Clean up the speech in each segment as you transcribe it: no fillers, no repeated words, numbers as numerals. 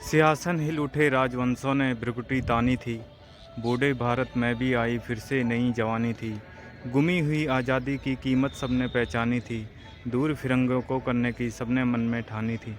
सिंहासन हिल उठे राजवंशों ने भ्रिकुटी तानी थी। बूढ़े भारत में भी आई फिर से नई जवानी थी। गुमी हुई आज़ादी की कीमत सबने पहचानी थी। दूर फिरंगों को करने की सबने मन में ठानी थी।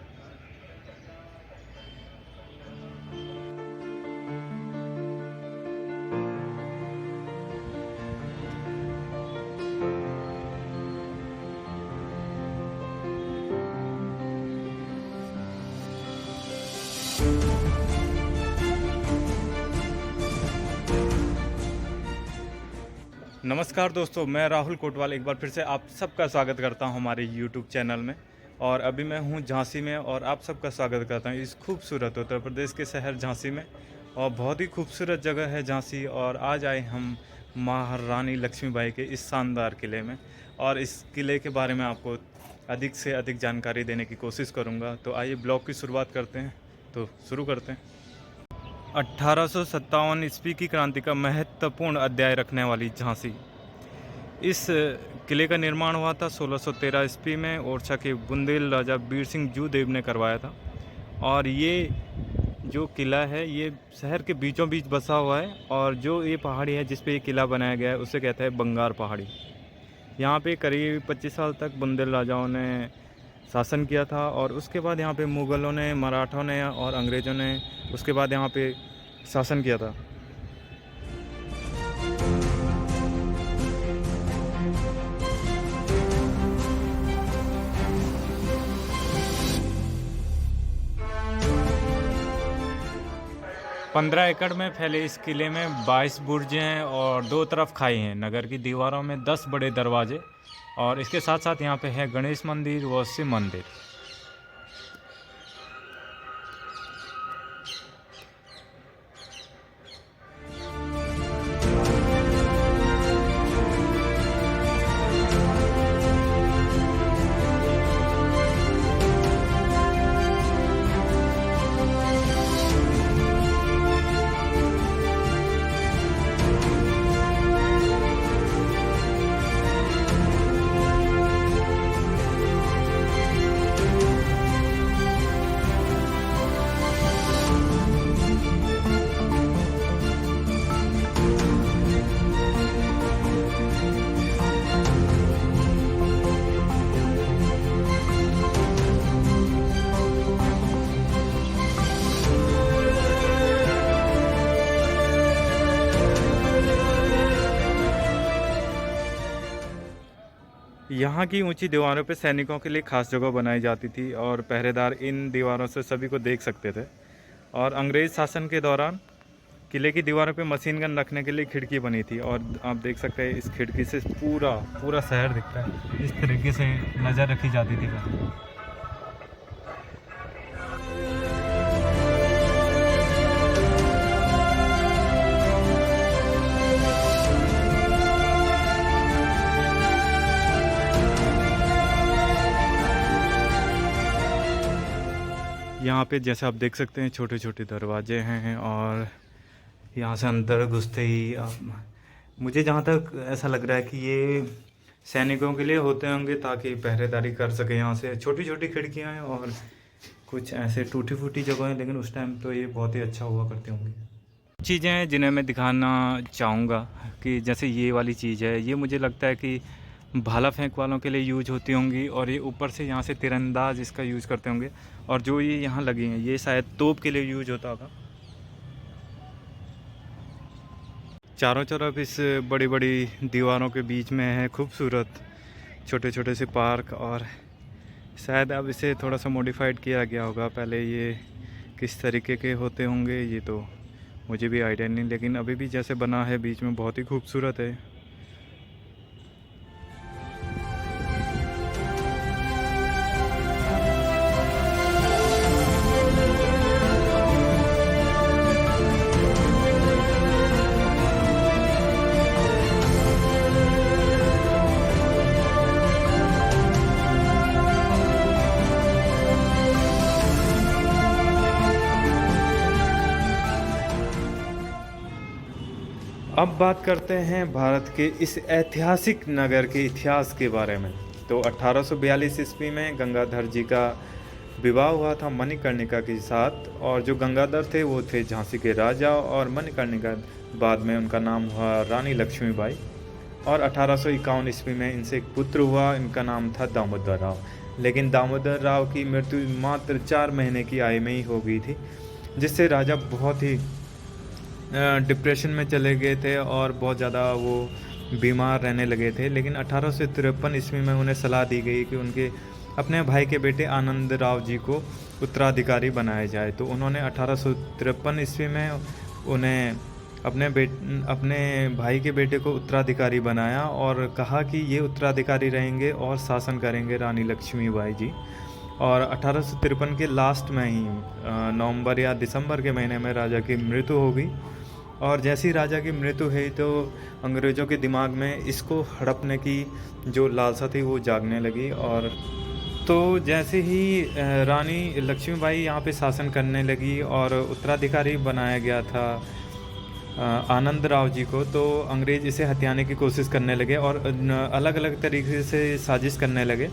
नमस्कार दोस्तों, मैं राहुल कोटवाल एक बार फिर से आप सबका स्वागत करता हूं हमारे YouTube चैनल में। और अभी मैं हूं झांसी में और आप सबका स्वागत करता हूं इस खूबसूरत उत्तर प्रदेश के शहर झांसी में। और बहुत ही खूबसूरत जगह है झांसी। और आज आए हम महारानी लक्ष्मीबाई के इस शानदार किले में, और इस किले के बारे में आपको अधिक से अधिक जानकारी देने की कोशिश करूँगा। तो आइए ब्लॉग की शुरुआत करते हैं। तो शुरू करते हैं। 1857 ईस्वी की क्रांति का महत्वपूर्ण अध्याय रखने वाली झांसी। इस किले का निर्माण हुआ था 1613 ईस्वी में ओरछा के बुंदेल राजा वीर सिंह जूदेव ने करवाया था। और ये जो किला है ये शहर के बीचों बीच बसा हुआ है। और जो ये पहाड़ी है जिस पे ये किला बनाया गया है उसे कहते हैं बंगार पहाड़ी। यहाँ पे करीब 25 साल तक बुंदेल राजाओं ने शासन किया था। और उसके बाद यहाँ पे मुग़लों ने, मराठों ने और अंग्रेज़ों ने उसके बाद यहाँ पे शासन किया था। पंद्रह एकड़ में फैले इस किले में 22 बुर्ज हैं और दो तरफ खाई हैं। नगर की दीवारों में 10 बड़े दरवाजे, और इसके साथ साथ यहाँ पे है गणेश मंदिर व शिव मंदिर। यहाँ की ऊंची दीवारों पर सैनिकों के लिए खास जगह बनाई जाती थी और पहरेदार इन दीवारों से सभी को देख सकते थे। और अंग्रेज़ शासन के दौरान किले की दीवारों पे मशीन गन रखने के लिए खिड़की बनी थी। और आप देख सकते हैं इस खिड़की से पूरा शहर दिखता है। इस तरीके से नज़र रखी जाती थी। यहाँ पे जैसे आप देख सकते हैं छोटे छोटे दरवाजे हैं। और यहाँ से अंदर घुसते ही मुझे जहाँ तक ऐसा लग रहा है कि ये सैनिकों के लिए होते होंगे ताकि पहरेदारी कर सके। यहाँ से छोटी छोटी खिड़कियाँ हैं और कुछ ऐसे टूटी फूटी जगह हैं, लेकिन उस टाइम तो ये बहुत ही अच्छा हुआ करते होंगे। चीज़ें हैं जिन्हें मैं दिखाना चाहूँगा कि जैसे ये वाली चीज़ है, ये मुझे लगता है कि भाला फेंक वालों के लिए यूज होती होंगी। और ये ऊपर से यहाँ से तीरंदाज इसका यूज़ करते होंगे। और जो ये यहाँ लगी हैं ये शायद तोप के लिए यूज होता होगा। चारों तरफ इस बड़ी बड़ी दीवारों के बीच में है खूबसूरत छोटे छोटे से पार्क। और शायद अब इसे थोड़ा सा मॉडिफाइड किया गया होगा। पहले ये किस तरीके के होते होंगे ये तो मुझे भी आइडिया नहीं, लेकिन अभी भी जैसे बना है बीच में बहुत ही खूबसूरत है। अब बात करते हैं भारत के इस ऐतिहासिक नगर के इतिहास के बारे में। तो 1842 ईस्वी में गंगाधर जी का विवाह हुआ था मणिकर्णिका के साथ, और जो गंगाधर थे वो थे झांसी के राजा, और मणिकर्णिका बाद में उनका नाम हुआ रानी लक्ष्मीबाई। और 1851 ईस्वी में इनसे एक पुत्र हुआ, इनका नाम था दामोदर राव। लेकिन दामोदर राव की मृत्यु मात्र 4 महीने की आयु में ही हो गई थी, जिससे राजा बहुत ही डिप्रेशन में चले गए थे और बहुत ज़्यादा वो बीमार रहने लगे थे। लेकिन 1853 ईस्वी में उन्हें सलाह दी गई कि उनके अपने भाई के बेटे आनंद राव जी को उत्तराधिकारी बनाया जाए। तो उन्होंने 1853 ईस्वी में उन्हें अपने भाई के बेटे को उत्तराधिकारी बनाया और कहा कि ये उत्तराधिकारी रहेंगे और शासन करेंगे रानी लक्ष्मीबाई जी। और 1853 के लास्ट में ही नवंबर या दिसंबर के महीने में राजा की मृत्यु हो गई। और जैसे ही राजा की मृत्यु हुई तो अंग्रेज़ों के दिमाग में इसको हड़पने की जो लालसा थी वो जागने लगी। और तो जैसे ही रानी लक्ष्मीबाई यहाँ पे शासन करने लगी और उत्तराधिकारी बनाया गया था आनंद राव जी को, तो अंग्रेज़ इसे हथियाने की कोशिश करने लगे और अलग अलग तरीके से साजिश करने लगे।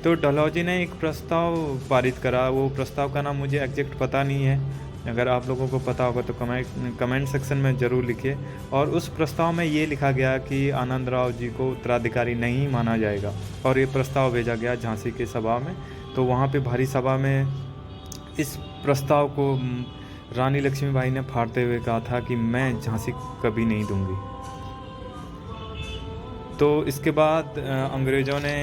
तो डलहौजी ने एक प्रस्ताव पारित करा, वो प्रस्ताव का नाम मुझे एग्जैक्ट पता नहीं है, अगर आप लोगों को पता होगा तो कमेंट सेक्शन में ज़रूर लिखिए। और उस प्रस्ताव में ये लिखा गया कि आनंद राव जी को उत्तराधिकारी नहीं माना जाएगा, और ये प्रस्ताव भेजा गया झांसी के सभा में। तो वहाँ पे भारी सभा में इस प्रस्ताव को रानी लक्ष्मीबाई ने फाड़ते हुए कहा था कि मैं झांसी कभी नहीं दूंगी। तो इसके बाद अंग्रेज़ों ने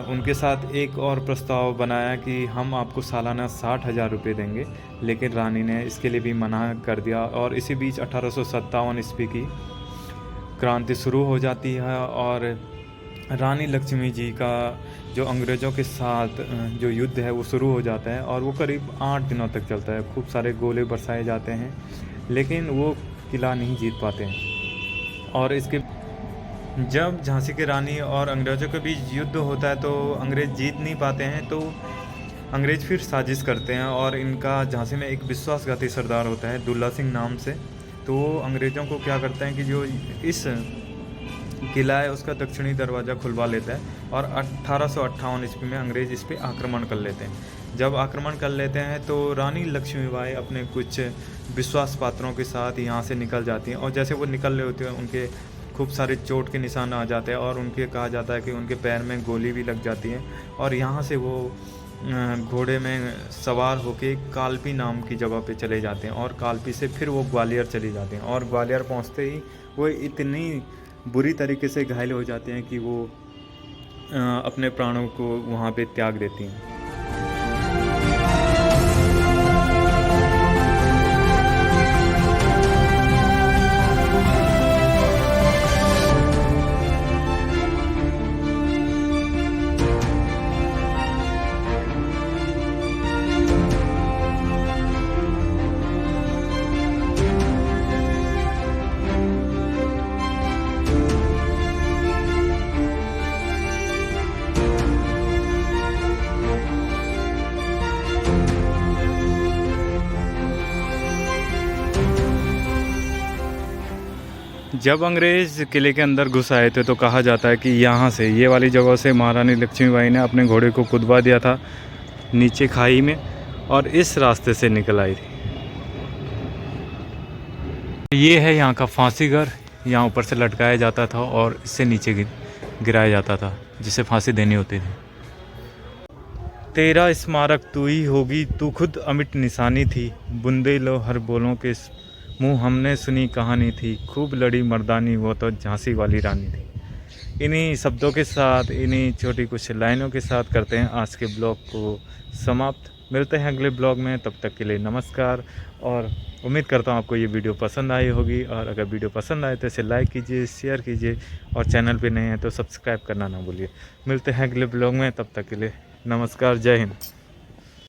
उनके साथ एक और प्रस्ताव बनाया कि हम आपको सालाना 60,000 रुपये देंगे, लेकिन रानी ने इसके लिए भी मना कर दिया। और इसी बीच 1857 ईस्वी की क्रांति शुरू हो जाती है और रानी लक्ष्मी जी का जो अंग्रेज़ों के साथ जो युद्ध है वो शुरू हो जाता है, और वो करीब 8 दिनों तक चलता है। खूब सारे गोले बरसाए जाते हैं, लेकिन वो किला नहीं जीत पाते हैं। और इसके जब झांसी की रानी और अंग्रेज़ों के बीच युद्ध होता है तो अंग्रेज़ जीत नहीं पाते हैं, तो अंग्रेज़ फिर साजिश करते हैं। और इनका झांसी में एक विश्वासघाती सरदार होता है दुल्ला सिंह नाम से, तो वो अंग्रेज़ों को क्या करते हैं कि जो इस किला है उसका दक्षिणी दरवाज़ा खुलवा लेता है, और 1858 ईस्वी में अंग्रेज़ इस पर आक्रमण कर लेते हैं। जब आक्रमण कर लेते हैं तो रानी लक्ष्मीबाई अपने कुछ विश्वास पात्रों के साथ यहाँ से निकल जाती हैं, और जैसे वो निकल रहे होते हैं उनके खूब सारे चोट के निशान आ जाते हैं, और उनके कहा जाता है कि उनके पैर में गोली भी लग जाती है। और यहाँ से वो घोड़े में सवार होके कालपी नाम की जगह पे चले जाते हैं, और कालपी से फिर वो ग्वालियर चले जाते हैं। और ग्वालियर पहुँचते ही वो इतनी बुरी तरीके से घायल हो जाते हैं कि वो अपने प्राणों को वहाँ पे त्याग देती हैं। जब अंग्रेज़ किले के अंदर घुस आए थे तो कहा जाता है कि यहाँ से, ये वाली जगह से महारानी लक्ष्मीबाई ने अपने घोड़े को कुदवा दिया था नीचे खाई में, और इस रास्ते से निकल आई थी। ये है यहाँ का फांसी घर, यहाँ ऊपर से लटकाया जाता था और इससे नीचे गिराया जाता था जिसे फांसी देनी होती थी। तेरा स्मारक तू ही होगी, तू खुद अमिट निशानी थी, बूंदे लो हर बोलों के मुँह हमने सुनी कहानी थी, खूब लड़ी मर्दानी वो तो झांसी वाली रानी थी। इन्हीं शब्दों के साथ, इन्हीं छोटी कुछ लाइनों के साथ करते हैं आज के ब्लॉग को समाप्त। मिलते हैं अगले ब्लॉग में, तब तक के लिए नमस्कार। और उम्मीद करता हूँ आपको ये वीडियो पसंद आई होगी, और अगर वीडियो पसंद आए तो इसे लाइक कीजिए, शेयर कीजिए, और चैनल पे नए हैं तो सब्सक्राइब करना ना भूलिए। मिलते हैं अगले ब्लॉग में, तब तक के लिए नमस्कार, जय हिंद।